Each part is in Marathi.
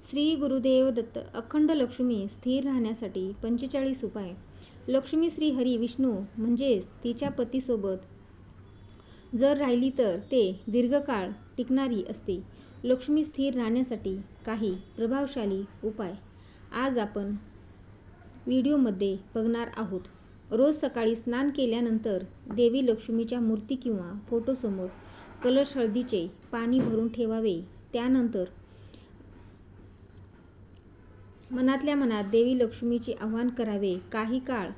श्री गुरुदेव दत्त. अखंड लक्ष्मी स्थिर राहण्यासाठी 45 उपाय. लक्ष्मी श्री हरी विष्णू म्हणजेच तिच्या पतीसोबत जर राहिली तर ते दीर्घकाळ टिकणारी असते. लक्ष्मी स्थिर राहण्यासाठी काही प्रभावशाली उपाय आज आपण व्हिडिओमध्ये बघणार आहोत. रोज सकाळी स्नान केल्यानंतर देवी लक्ष्मीच्या मूर्ती किंवा फोटोसमोर कलश हळदीचे पाणी भरून ठेवावे. त्यानंतर मनातल्या मनात देवी लक्ष्मीचे आवाहन करावे. काही काळ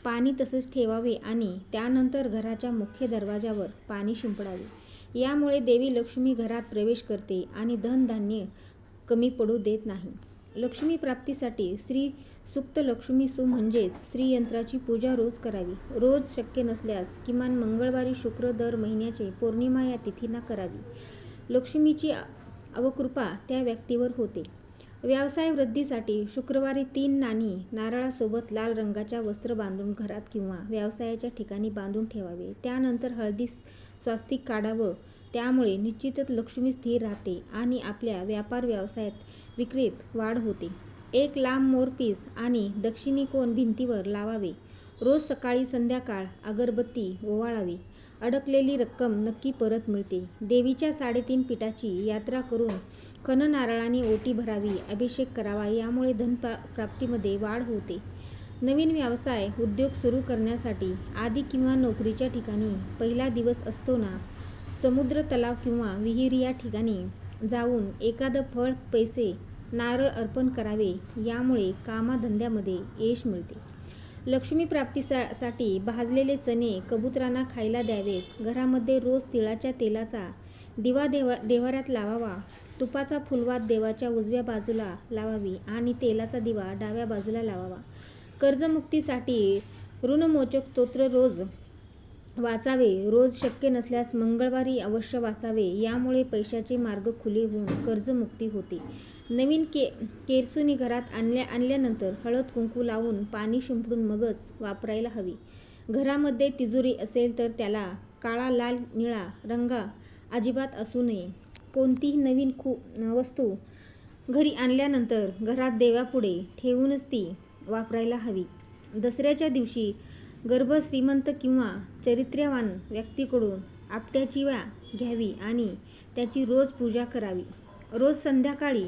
पाणी तसेच ठेवावे आणि त्यानंतर घराच्या मुख्य दरवाजावर पाणी शिंपडावे. यामुळे देवी लक्ष्मी घरात प्रवेश करते आणि धनधान्य कमी पडू देत नाही. लक्ष्मी प्राप्तीसाठी श्री सूक्त लक्ष्मी सु म्हणजेच श्रीयंत्राची पूजा रोज करावी. रोज शक्य नसल्यास किमान मंगळवारी, शुक्र, दर महिन्याचे पौर्णिमा या तिथींना करावी. लक्ष्मीची अवकृपा त्या व्यक्तीवर होते. व्यवसाय वृद्धीसाठी शुक्रवारी 3 नाणी नारळासोबत लाल रंगाच्या वस्त्र बांधून घरात किंवा व्यवसायाच्या ठिकाणी बांधून ठेवावे. त्यानंतर हळदी स्वास्तिक काढावं. त्यामुळे निश्चितच लक्ष्मी स्थिर राहते आणि आपल्या व्यापार व्यवसायात विक्रीत वाढ होते. एक लांब मोरपीस आणि दक्षिणी कोन भिंतीवर लावावे. रोज सकाळी संध्याकाळ अगरबत्ती ओवाळावी. अडकलेली रक्कम नक्की परत मिळते. देवीच्या 3.5 पीठाची यात्रा करून खण नारळाने ओटी भरावी, अभिषेक करावा. यामुळे धनप्राप्तीमध्ये वाढ होते. नवीन व्यवसाय उद्योग सुरू करण्यासाठी आधी किंवा नोकरीच्या ठिकाणी पहिला दिवस असतो ना, समुद्र, तलाव किंवा विहीर या ठिकाणी जाऊन एखादं फळ, पैसे, नारळ अर्पण करावे. यामुळे कामाधंद्यामध्ये यश मिळते. लक्ष्मी प्राप्तीसाठी भाजलेले चणे कबुतरांना खायला द्यावेत. घरामध्ये रोज तिळाच्या तेलाचा दिवा देव्हाऱ्यात लावावा. तुपाचा फुलवात देवाच्या उजव्या बाजूला लावावी आणि तेलाचा दिवा डाव्या बाजूला लावावा. कर्जमुक्तीसाठी ऋणमोचक स्तोत्र रोज वाचावे. रोज शक्य नसल्यास मंगळवारी अवश्य वाचावे. यामुळे पैशाचे मार्ग खुले होऊन कर्जमुक्ती होते. नवीन केरसुणी घरात आणल्यानंतर हळद कुंकू लावून पाणी शिंपडून मगच वापरायला हवी. घरामध्ये तिजोरी असेल तर त्याला काळा, लाल, निळा रंग अजिबात असू नये. कोणतीही नवीन वस्तू घरी आणल्यानंतर घरात देवापुढे ठेवूनच ती वापरायला हवी. दसऱ्याच्या दिवशी गर्भ श्रीमंत किंवा चारित्र्यवान व्यक्तीकडून आपट्याची वा घ्यावी आणि त्याची रोज पूजा करावी. रोज संध्याकाळी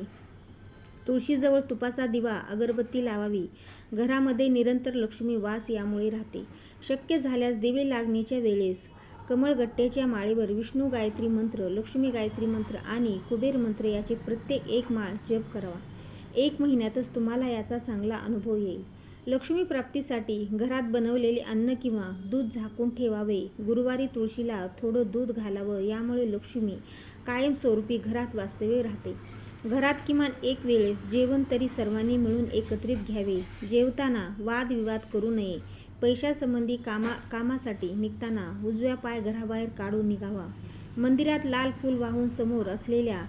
तुळशीजवळ तुपाचा दिवा, अगरबत्ती लावावी. घरामध्ये निरंतर लक्ष्मी वास यामुळे राहते. शक्य झाल्यास दिवे लागणीच्या वेळेस कमळगट्ट्याच्या माळेवर विष्णू गायत्री मंत्र, लक्ष्मी गायत्री मंत्र आणि कुबेर मंत्र याचे प्रत्येक एक माळ जप करावा. 1 महिन्यातच तुम्हाला याचा चांगला अनुभव येईल. लक्ष्मी प्राप्तीसाठी घरात बनवलेले अन्न किंवा दूध झाकून ठेवावे. गुरुवारी तुळशीला थोडं दूध घालावं. यामुळे लक्ष्मी कायमस्वरूपी घरात वास्तव्य राहते. घरात किमान एक वेळेस जेवण तरी सर्वांनी मिळून एकत्रित घ्यावे. जेवताना वादविवाद करू नये. पैशासंबंधी कामासाठी निघताना उजव्या पाय घराबाहेर काढून निघावा. मंदिरात लाल फूल वाहून समोर असलेल्या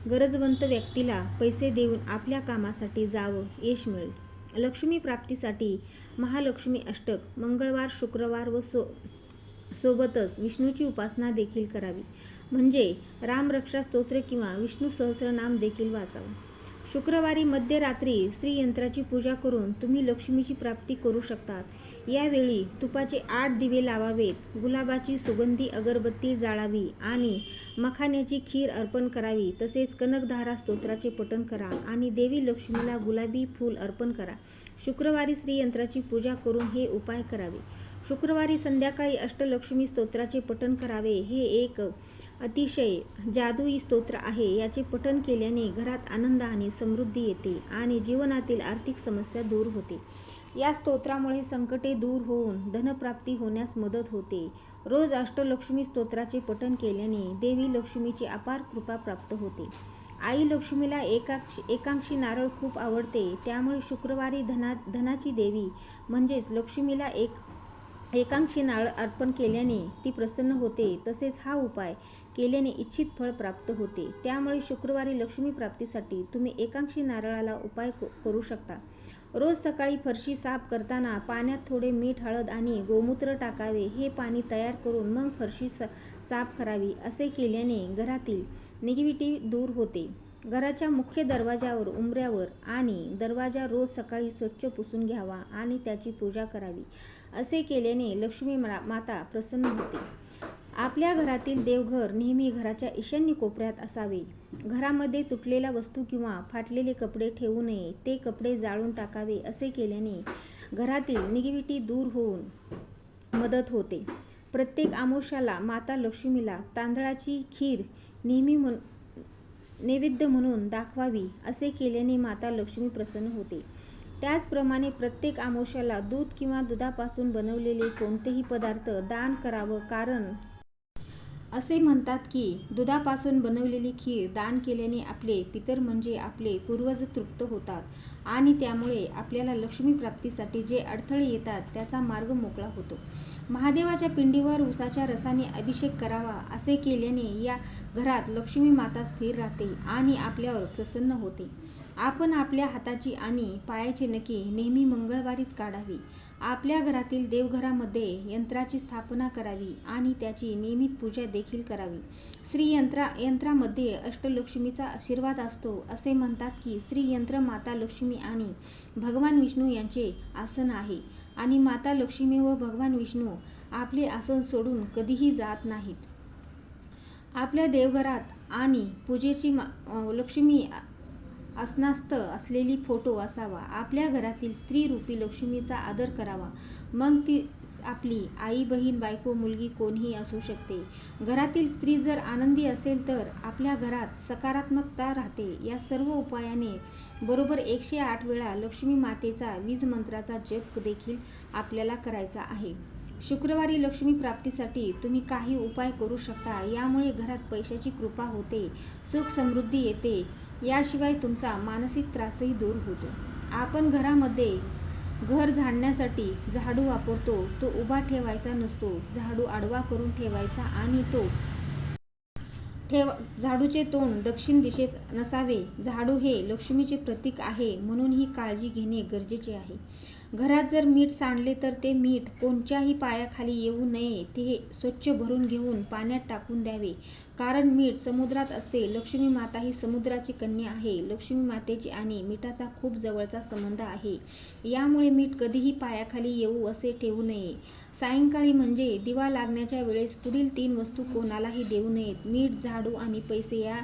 गरजवंत व्यक्तीला पैसे देऊन आपल्या कामासाठी जावं. यश मिळेल. लक्ष्मी प्राप्तीसाठी महालक्ष्मी अष्टक मंगळवार, शुक्रवार व सोबतच विष्णूची उपासना देखील करावी. म्हणजे रामरक्षा स्तोत्र किंवा विष्णू सहस्त्रनाम देखील वाचावं. शुक्रवारी मध्यरात्री श्रीयंत्राची पूजा करून तुम्ही लक्ष्मीची प्राप्ती करू शकतात. यावेळी तुपाचे 8 दिवे लावावेत. गुलाबाची सुगंधी अगरबत्ती जाळावी आणि मखाण्याची खीर अर्पण करावी. तसेच कनकधारा स्तोत्राचे पठण करा आणि देवी लक्ष्मीला गुलाबी फूल अर्पण करा. शुक्रवारी श्रीयंत्राची पूजा करून हे उपाय करावे. शुक्रवारी संध्याकाळी अष्टलक्ष्मी स्तोत्राचे पठण करावे. हे एक अतिशय जादुई स्तोत्र आहे. याचे पठण केल्याने घरात आनंद आणि समृद्धी येते आणि जीवनातील आर्थिक समस्या दूर होते. या स्तोत्रामुळे संकटे दूर होऊन धनप्राप्ती होण्यास मदत होते. रोज अष्टलक्ष्मी स्तोत्राचे पठण केल्याने देवी लक्ष्मीची अपार कृपा प्राप्त होते. आई लक्ष्मीला एकांशी नारळ खूप आवडते. त्यामुळे शुक्रवारी धनाची देवी म्हणजेच लक्ष्मीला एकांशी नारळ अर्पण केल्याने ती प्रसन्न होते. तसेच हा उपाय केल्याने इच्छित फळ प्राप्त होते. त्यामुळे शुक्रवारी लक्ष्मी प्राप्तीसाठी तुम्ही एकांशी नारळाला उपाय करू शकता. रोज सकाळी फरशी साफ करताना पाण्यात थोडे मीठ, हळद आणि गोमूत्र टाकावे. हे पाणी तयार करून मग फरशी साफ करावी. असे केल्याने घरातील निगेटिव्हिटी दूर होते. घराच्या मुख्य दरवाजावर, उंबऱ्यावर आणि दरवाजा रोज सकाळी स्वच्छ पुसून घ्यावा आणि त्याची पूजा करावी. असे केल्याने लक्ष्मी माता प्रसन्न होते. आपल्या घरातील देवघर नेहमी घराच्या ईशान्य कोपऱ्यात असावे. घरामध्ये तुटलेल्या वस्तू किंवा फाटलेले कपडे ठेवू नये. ते कपडे जाळून टाकावे. असे केल्याने घरातील निगेटिव्हिटी दूर होऊन मदत होते. प्रत्येक अमावास्येला माता लक्ष्मीला तांदळाची खीर नेहमी नैवेद्य म्हणून दाखवावी. असे केल्याने माता लक्ष्मी प्रसन्न होते. त्याचप्रमाणे प्रत्येक अमावास्येला दूध किंवा दुधापासून बनवलेले कोणतेही पदार्थ दान करावं. कारण असे म्हणतात की दुधापासून बनवलेली खीर दान केल्याने आपले पितर म्हणजे आपले पूर्वज तृप्त होतात आणि त्यामुळे आपल्याला लक्ष्मी प्राप्तीसाठी जे अडथळे येतात त्याचा मार्ग मोकळा होतो. महादेवाच्या पिंडीवर उसाच्या रसाने अभिषेक करावा. असे केल्याने या घरात लक्ष्मी माता स्थिर राहते आणि आपल्यावर प्रसन्न होते. आपण आपल्या हाताची आणि पायाची नखे नेहमी मंगळवारीच काढावी. आपल्या घरातील देवघरामध्ये यंत्राची स्थापना करावी आणि त्याची नियमित पूजा देखील करावी. यंत्रामध्ये अष्टलक्ष्मीचा आशीर्वाद असतो. असे म्हणतात की श्रीयंत्र माता लक्ष्मी आणि भगवान विष्णू यांचे आसन आहे आणि माता लक्ष्मी व भगवान विष्णू आपले आसन सोडून कधीही जात नाहीत. आपल्या देवघरात आणि पूजेची लक्ष्मी आसनास्थ असलेली फोटो असावा. आपल्या घरातील स्त्री रूपी लक्ष्मीचा आदर करावा. मग ती आपली आई, बहीण, बायको, मुलगी कोणीही असू शकते. घरातील स्त्री जर आनंदी असेल तर आपल्या घरात सकारात्मकता राहते. या सर्व उपायाने बरोबर 108 वेळा लक्ष्मी मातेचा वीज मंत्राचा जप देखील आपल्याला करायचा आहे. शुक्रवारी लक्ष्मी प्राप्तीसाठी तुम्ही काही उपाय करू शकता. यामुळे घरात पैशाची कृपा होते, सुख समृद्धी येते. याशिवाय तुमचा मानसिक त्रासही दूर होतो. आपण घरामध्ये घर झाडण्यासाठी झाडू वापरतो. तो उभा ठेवायचा नसतो. झाडू आडवा करून ठेवायचा आणि झाडूचे तोंड दक्षिण दिशेस नसावे. झाडू हे लक्ष्मीचे प्रतीक आहे म्हणून ही काळजी घेणे गरजेचे आहे. घरात जर मीठ सांडले तर ते मीठ कोणत्याही पायाखाली येऊ नये. ते स्वच्छ भरून घेऊन पाण्यात टाकून द्यावे. कारण मीठ समुद्रात असते. लक्ष्मी माता ही समुद्राची कन्या आहे. लक्ष्मी मातेची आणि मिठाचा खूप जवळचा संबंध आहे. यामुळे मीठ कधीही पायाखाली येऊ असे ठेवू नये. सायंकाळी म्हणजे दिवा लागण्याच्या वेळेस पुढील 3 वस्तू कोणालाही देऊ नयेत. मीठ, झाडू आणि पैसे या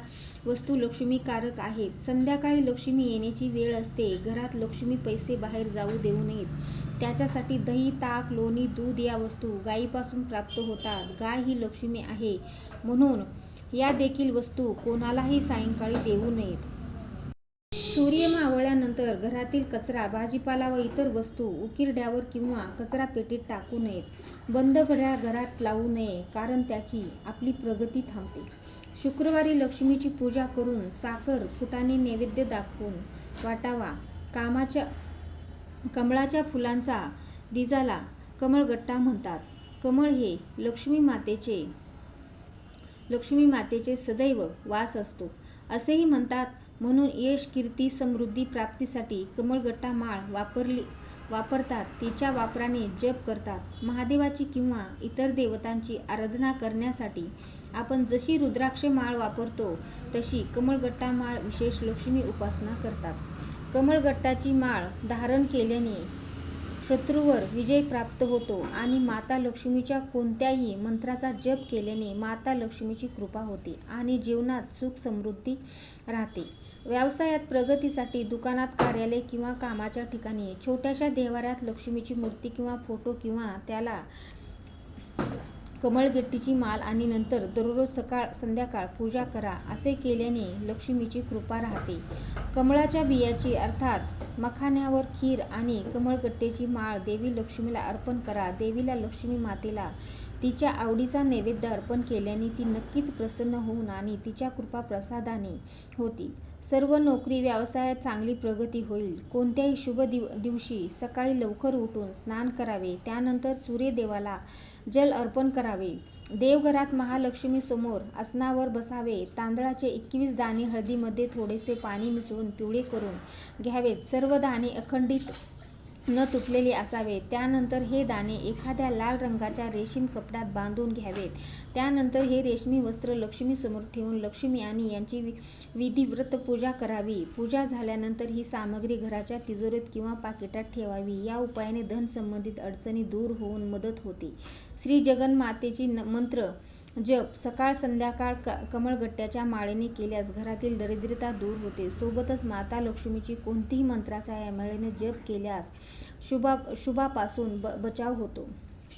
वस्तू लक्ष्मीकारक आहेत. संध्याकाळी लक्ष्मी येण्याची वेळ असते. घरात लक्ष्मी पैसे बाहेर जाऊ देऊ नयेत. त्याच्यासाठी दही, ताक, लोणी, दूध या वस्तू गायीपासून प्राप्त होतात. गाय ही लक्ष्मी आहे म्हणून या देखील वस्तू कोणालाही सायंकाळी देऊ नयेत. सूर्य मावळल्यानंतर घरातील कचरा, भाजीपाला व इतर वस्तू उकिरड्यावर किंवा कचरा पेटीत टाकू नयेत. बंद घड्याळ घरात लावू नये कारण त्याची आपली प्रगती थांबते. शुक्रवारी लक्ष्मीची पूजा करून साखर, फुटाणे नैवेद्य दाखवून वाटावा. कमळाच्या फुलांचा बीजाला कमळगट्टा म्हणतात. कमळ हे लक्ष्मी मातेचे सदैव वास असतो असेही म्हणतात. म्हणून यश, कीर्ती, समृद्धी प्राप्तीसाठी कमळगट्टा माळ वापरतात. तिच्या वापराने जप करतात. महादेवाची किंवा इतर देवतांची आराधना करण्यासाठी आपण जशी रुद्राक्ष माळ वापरतो तशी कमळगट्टा माळ विशेष लक्ष्मी उपासना करतात. कमळगट्टाची माळ धारण केल्याने शत्रूवर विजय प्राप्त होतो आणि माता लक्ष्मीच्या कोणत्याही मंत्राचा जप केल्याने माता लक्ष्मीची कृपा होते आणि जीवनात सुख समृद्धी राहते. व्यवसायात प्रगतीसाठी दुकानात, कार्यालय किंवा कामाच्या ठिकाणी छोट्याशा देव्हाऱ्यात लक्ष्मीची मूर्ती किंवा फोटो किंवा त्याला कमळगट्टीची माळ आणि नंतर दररोज सकाळ संध्याकाळ पूजा करा. असे केल्याने लक्ष्मीची कृपा राहते. कमळाच्या बियाची अर्थात मखाण्यावर खीर आणि कमळगट्टेची माळ देवी लक्ष्मीला अर्पण करा. देवीला लक्ष्मी मातेला तिच्या आवडीचा नैवेद्य अर्पण केल्याने ती नक्कीच प्रसन्न होऊन आणि तिच्या कृपा प्रसादाने होतील. सर्व नोकरी व्यवसायात चांगली प्रगती होईल. कोणत्याही शुभ दिवशी सकाळी लवकर उठून स्नान करावे. त्यानंतर सूर्यदेवाला जल अर्पण करावे. देवघरात महालक्ष्मी समोर आसनावर बसावे. तांदळाचे 21 दाणे हळदीमध्ये थोडेसे पाणी मिसळून पिवळे करून घ्यावेत. सर्व दाणे अखंडित न तुटलेले असावे. त्यानंतर हे दाणे एखाद्या लाल रंगाच्या रेशीम कपड्यात बांधून घ्यावेत. त्यानंतर हे रेशमी वस्त्र लक्ष्मीसमोर ठेवून लक्ष्मी आणि यांची विधिवत पूजा करावी. पूजा झाल्यानंतर ही सामग्री घराच्या तिजोरीत किंवा पाकिटात ठेवावी. या उपायाने धन संबंधित अडचणी दूर होऊन मदत होते. श्री जगन्मातेची मंत्र जप सकाळ संध्याकाळ कमळगट्ट्याच्या माळेने केल्यास घरातील दरिद्रता दूर होते. सोबतच माता लक्ष्मीची कोणतीही मंत्राचा या माळेने जप केल्यास शुभापासून बचाव होतो.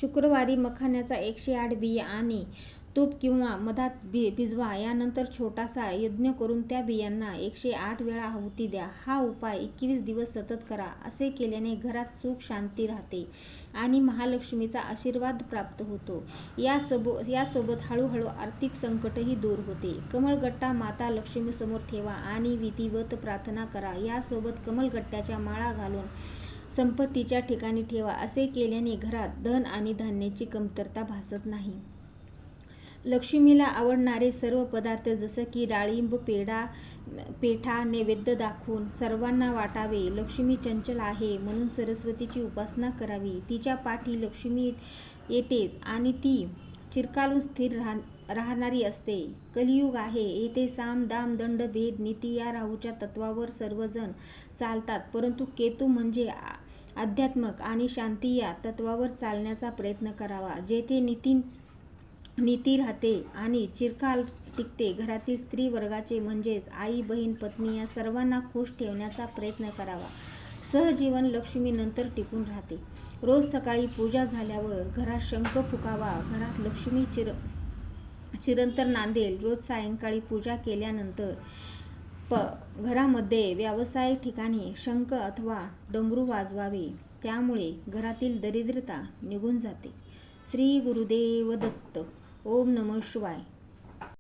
शुक्रवारी मखाण्याचा 108 बिया आणि तूप किंवा मधात भिजवा. यानंतर छोटासा यज्ञ करून त्या बियांना 108 वेळा आहुती द्या. हा उपाय 21 दिवस सतत करा. असे केल्याने घरात सुख शांती राहते आणि महालक्ष्मीचा आशीर्वाद प्राप्त होतो. यासोबत हळूहळू आर्थिक संकटही दूर होते. कमळगट्टा माता लक्ष्मीसमोर ठेवा आणि विधिवत प्रार्थना करा. यासोबत कमळगट्ट्याच्या माळा घालून संपत्तीच्या ठिकाणी ठेवा. असे केल्याने घरात धन आणि धान्याची कमतरता भासत नाही. लक्ष्मीला आवडणारे सर्व पदार्थ जसे की डाळिंब, पेठा नैवेद्य दाखवून सर्वांना वाटावे. लक्ष्मी चंचल आहे म्हणून सरस्वतीची उपासना करावी. तिच्या पाठी लक्ष्मी येतेच आणि ती चिरकाल स्थिर राहणारी असते. कलियुग आहे. येथे साम दाम दंड भेद नीती या राहूच्या तत्वावर सर्वजण चालतात, परंतु केतू म्हणजे अध्यात्मक आणि शांती या तत्वावर चालण्याचा प्रयत्न करावा. जेथे नीती राहते आणि चिरकाल टिकते. घरातील स्त्री वर्गाचे म्हणजेच आई, बहीण, पत्नी या सर्वांना खुश ठेवण्याचा प्रयत्न करावा. सहजीवन लक्ष्मी नंतर टिकून राहते. रोज सकाळी पूजा झाल्यावर घरात शंख फुकावा. घरात लक्ष्मी चिरंतन नांदेल. रोज सायंकाळी पूजा केल्यानंतर घरामध्ये व्यावसायिक ठिकाणी शंख अथवा डमरू वाजवावे. त्यामुळे घरातील दरिद्रता निघून जाते. श्री गुरुदेव दत्त. ओम नमः शिवाय.